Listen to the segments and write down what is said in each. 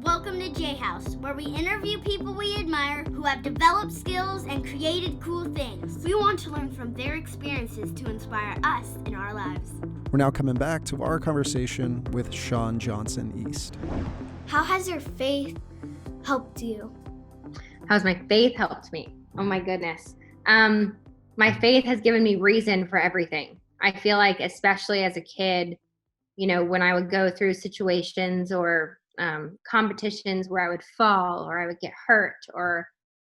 Welcome to J House, where we interview people we admire who have developed skills and created cool things. We want to learn from their experiences to inspire us in our lives. We're now coming back to our conversation with Shawn Johnson East. How has your faith helped you? How's my faith helped me? Oh my goodness. My faith has given me reason for everything. I feel like, especially as a kid, when I would go through situations or competitions where I would fall or I would get hurt, or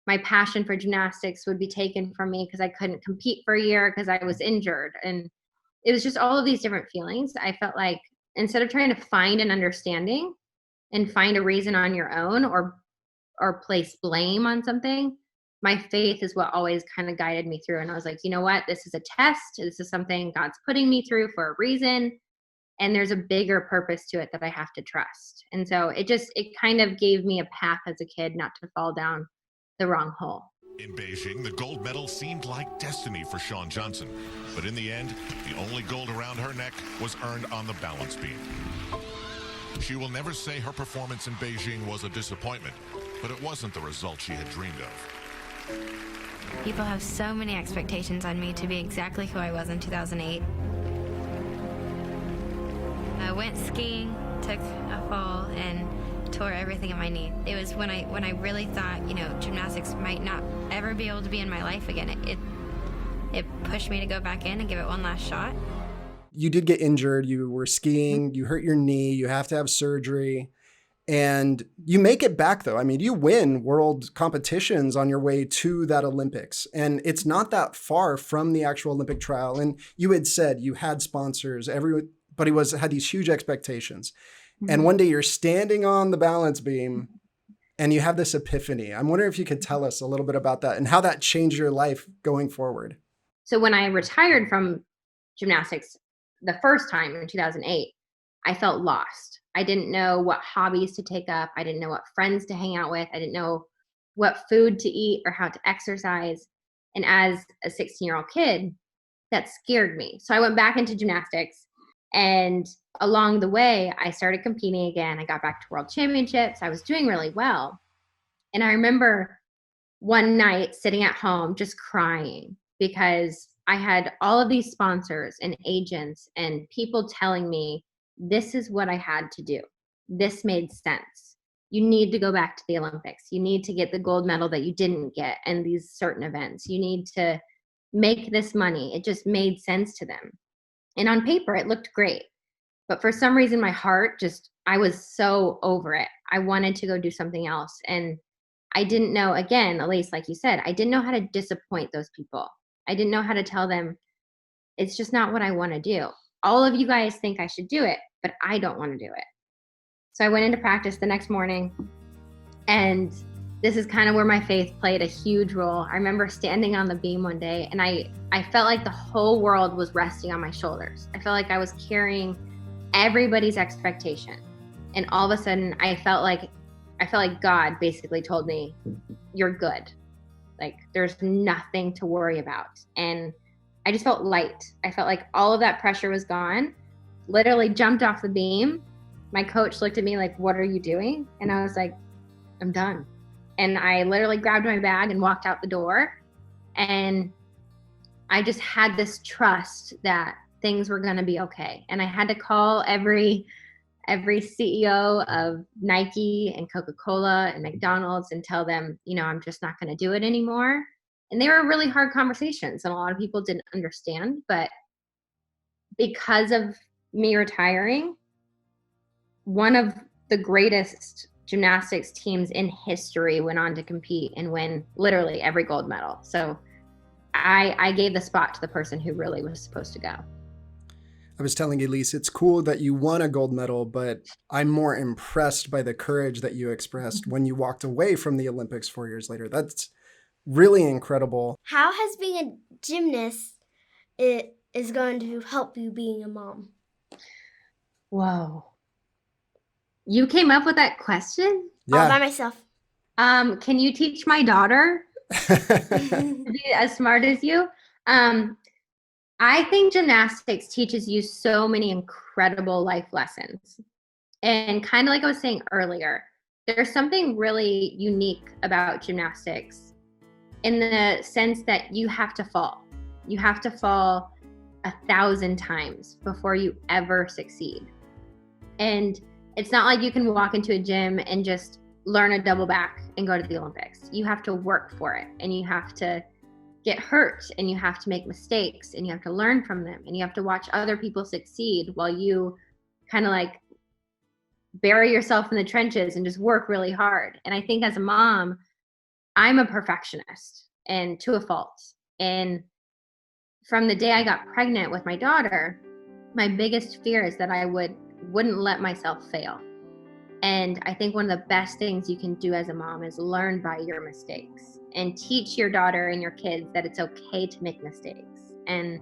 my passion for gymnastics would be taken from me because I couldn't compete for a year because I was injured. And it was just all of these different feelings. I felt like instead of trying to find an understanding and find a reason on your own or place blame on something, my faith is what always kind of guided me through. And I was like, you know what? This is a test. This is something God's putting me through for a reason. And there's a bigger purpose to it that I have to trust. And so it kind of gave me a path as a kid not to fall down the wrong hole. In Beijing, the gold medal seemed like destiny for Shawn Johnson. But in the end, the only gold around her neck was earned on the balance beam. She will never say her performance in Beijing was a disappointment, but it wasn't the result she had dreamed of. People have so many expectations on me to be exactly who I was in 2008. I went skiing, took a fall, and tore everything in my knee. It was when I really thought, gymnastics might not ever be able to be in my life again. It pushed me to go back in and give it one last shot. You did get injured. You were skiing. You hurt your knee. You have to have surgery. And you make it back, though. I mean, you win world competitions on your way to that Olympics. And it's not that far from the actual Olympic trial. And you had said you had sponsors. Everybody had these huge expectations. Mm-hmm. And one day you're standing on the balance beam and you have this epiphany. I'm wondering if you could tell us a little bit about that and how that changed your life going forward. So when I retired from gymnastics the first time in 2008, I felt lost. I didn't know what hobbies to take up. I didn't know what friends to hang out with. I didn't know what food to eat or how to exercise. And as a 16-year-old kid, that scared me. So I went back into gymnastics, and along the way, I started competing again. I got back to world championships. I was doing really well. And I remember one night sitting at home just crying because I had all of these sponsors and agents and people telling me, this is what I had to do. This made sense. You need to go back to the Olympics. You need to get the gold medal that you didn't get in these certain events. You need to make this money. It just made sense to them. And on paper, it looked great. But for some reason, my heart I was so over it. I wanted to go do something else. And I didn't know, again, Elise, like you said, I didn't know how to disappoint those people. I didn't know how to tell them, it's just not what I want to do. All of you guys think I should do it, but I don't want to do it. So I went into practice the next morning, and this is kind of where my faith played a huge role. I remember standing on the beam one day, and I felt like the whole world was resting on my shoulders. I felt like I was carrying everybody's expectation. And all of a sudden, I felt like God basically told me, you're good. Like, there's nothing to worry about. And I just felt light. I felt like all of that pressure was gone. Literally jumped off the beam. My coach looked at me like, what are you doing? And I was like, I'm done. And I literally grabbed my bag and walked out the door. And I just had this trust that things were going to be okay. And I had to call every CEO of Nike and Coca-Cola and McDonald's and tell them, I'm just not going to do it anymore. And they were really hard conversations, and a lot of people didn't understand. But because of me retiring, one of the greatest gymnastics teams in history went on to compete and win literally every gold medal. So I gave the spot to the person who really was supposed to go. I was telling Elise, it's cool that you won a gold medal, but I'm more impressed by the courage that you expressed when you walked away from the Olympics 4 years later. That's really incredible. How has being a gymnast is going to help you being a mom? Whoa. You came up with that question? Yeah. All by myself. Can you teach my daughter to be as smart as you? I think gymnastics teaches you so many incredible life lessons. And kind of like I was saying earlier, There's something really unique about gymnastics in the sense that you have to fall. You have to fall 1,000 times before you ever succeed. And it's not like you can walk into a gym and just learn a double back and go to the Olympics. You have to work for it, and you have to get hurt, and you have to make mistakes, and you have to learn from them, and you have to watch other people succeed while you kind of like bury yourself in the trenches and just work really hard. And I think as a mom, I'm a perfectionist, and to a fault. And from the day I got pregnant with my daughter, my biggest fear is that I wouldn't let myself fail. And I think one of the best things you can do as a mom is learn by your mistakes and teach your daughter and your kids that it's okay to make mistakes, and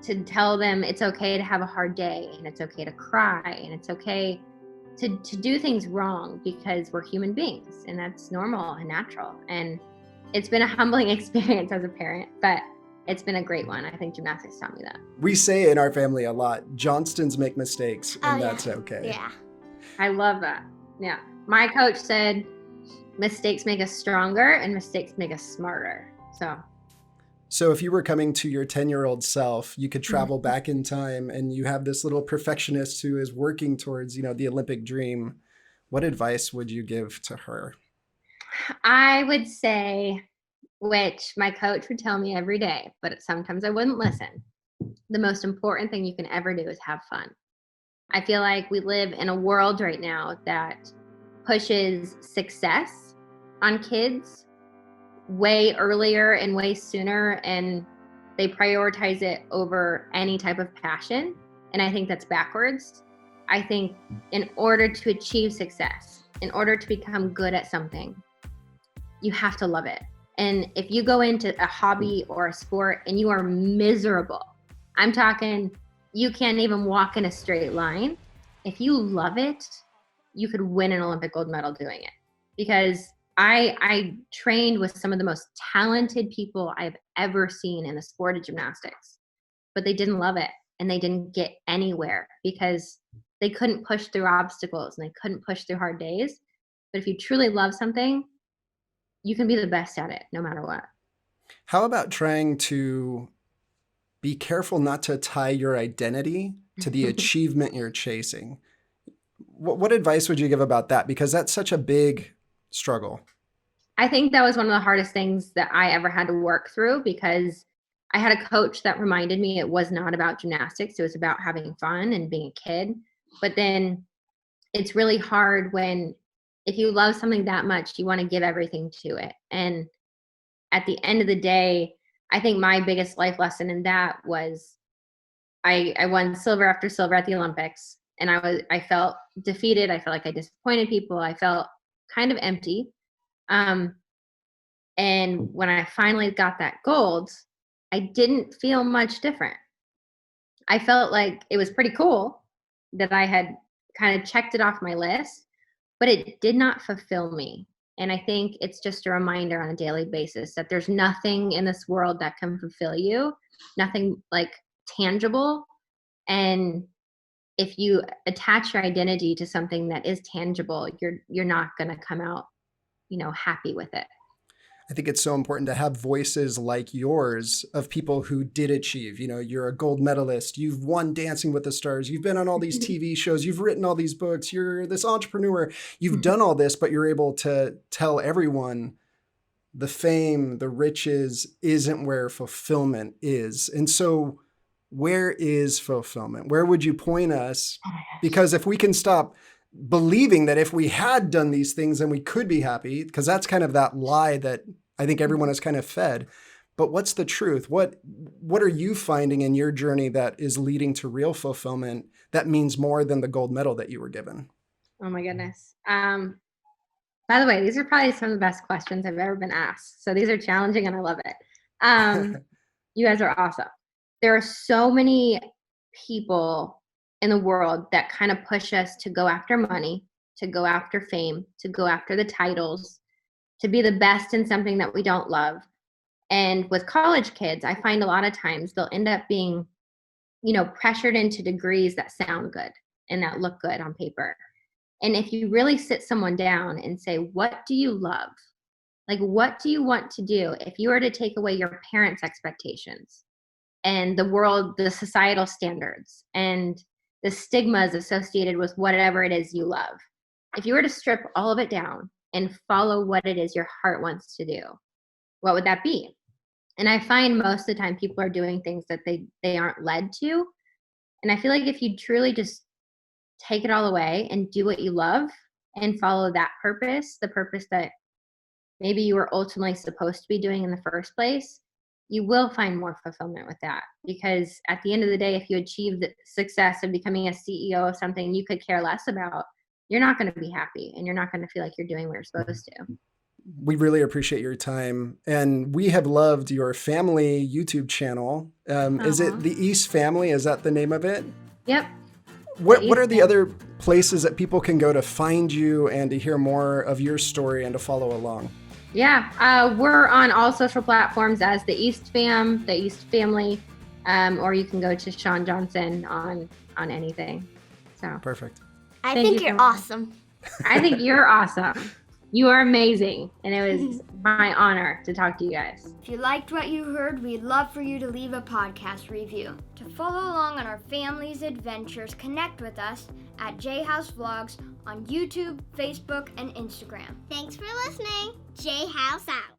to tell them it's okay to have a hard day, and it's okay to cry, and it's okay to do things wrong, because we're human beings and that's normal and natural. And it's been a humbling experience as a parent, but it's been a great one. I think gymnastics taught me that. We say in our family a lot, Johnstons make mistakes, and that's okay. Yeah. I love that. Yeah. My coach said mistakes make us stronger and mistakes make us smarter. So if you were coming to your 10-year-old self, you could travel back in time, and you have this little perfectionist who is working towards, the Olympic dream. What advice would you give to her? I would say, which my coach would tell me every day, but sometimes I wouldn't listen. The most important thing you can ever do is have fun. I feel like we live in a world right now that pushes success on kids way earlier and way sooner, and they prioritize it over any type of passion. And I think that's backwards. I think in order to achieve success, in order to become good at something, you have to love it. And if you go into a hobby or a sport and you are miserable, I'm talking you can't even walk in a straight line, if you love it, you could win an Olympic gold medal doing it. Because I trained with some of the most talented people I've ever seen in the sport of gymnastics, but they didn't love it, and they didn't get anywhere because they couldn't push through obstacles and they couldn't push through hard days. But if you truly love something, you can be the best at it no matter what. How about trying to be careful not to tie your identity to the achievement you're chasing? What advice would you give about that? Because that's such a big struggle. I think that was one of the hardest things that I ever had to work through, because I had a coach that reminded me it was not about gymnastics. It was about having fun and being a kid. But then it's really hard when, if you love something that much, you want to give everything to it. And at the end of the day, I think my biggest life lesson in that was I won silver after silver at the Olympics, and I felt defeated. I felt like I disappointed people. I felt kind of empty. And when I finally got that gold, I didn't feel much different. I felt like it was pretty cool that I had kind of checked it off my list, but it did not fulfill me. And I think it's just a reminder on a daily basis that there's nothing in this world that can fulfill you, nothing like tangible. And if you attach your identity to something that is tangible, you're not going to come out, happy with it. I think it's so important to have voices like yours of people who did achieve. You're a gold medalist. You've won Dancing with the Stars. You've been on all these TV shows. You've written all these books. You're this entrepreneur. You've done all this, but you're able to tell everyone the fame, the riches isn't where fulfillment is. And so where is fulfillment? Where would you point us? Because if we can stop believing that if we had done these things, then we could be happy, because that's kind of that lie that I think everyone is kind of fed. But what's the truth? What are you finding in your journey that is leading to real fulfillment that means more than the gold medal that you were given? Oh my goodness. By the way, these are probably some of the best questions I've ever been asked. So these are challenging and I love it. You guys are awesome. There are so many people in the world that kind of push us to go after money, to go after fame, to go after the titles, to be the best in something that we don't love. And with college kids, I find a lot of times they'll end up being, pressured into degrees that sound good and that look good on paper. And if you really sit someone down and say, what do you love? Like, what do you want to do? If you were to take away your parents' expectations and the world, the societal standards and the stigmas associated with whatever it is you love, if you were to strip all of it down and follow what it is your heart wants to do, what would that be? And I find most of the time people are doing things that they aren't led to. And I feel like if you truly just take it all away and do what you love and follow that purpose, the purpose that maybe you were ultimately supposed to be doing in the first place, you will find more fulfillment with that. Because at the end of the day, if you achieve the success of becoming a CEO of something you could care less about, you're not going to be happy and you're not going to feel like you're doing what you're supposed to. We really appreciate your time. And we have loved your family YouTube channel. Is it The East Family? Is that the name of it? Yep. What are the other places that people can go to find you and to hear more of your story and to follow along? Yeah, we're on all social platforms as the East Family, or you can go to Shawn Johnson on anything. So Perfect. I Thank think you you're so much. awesome. I think you're awesome. You are amazing, and it was my honor to talk to you guys. If you liked what you heard, we'd love for you to leave a podcast review. To follow along on our family's adventures, connect with us at J-House Vlogs on YouTube, Facebook, and Instagram. Thanks for listening. J-House out.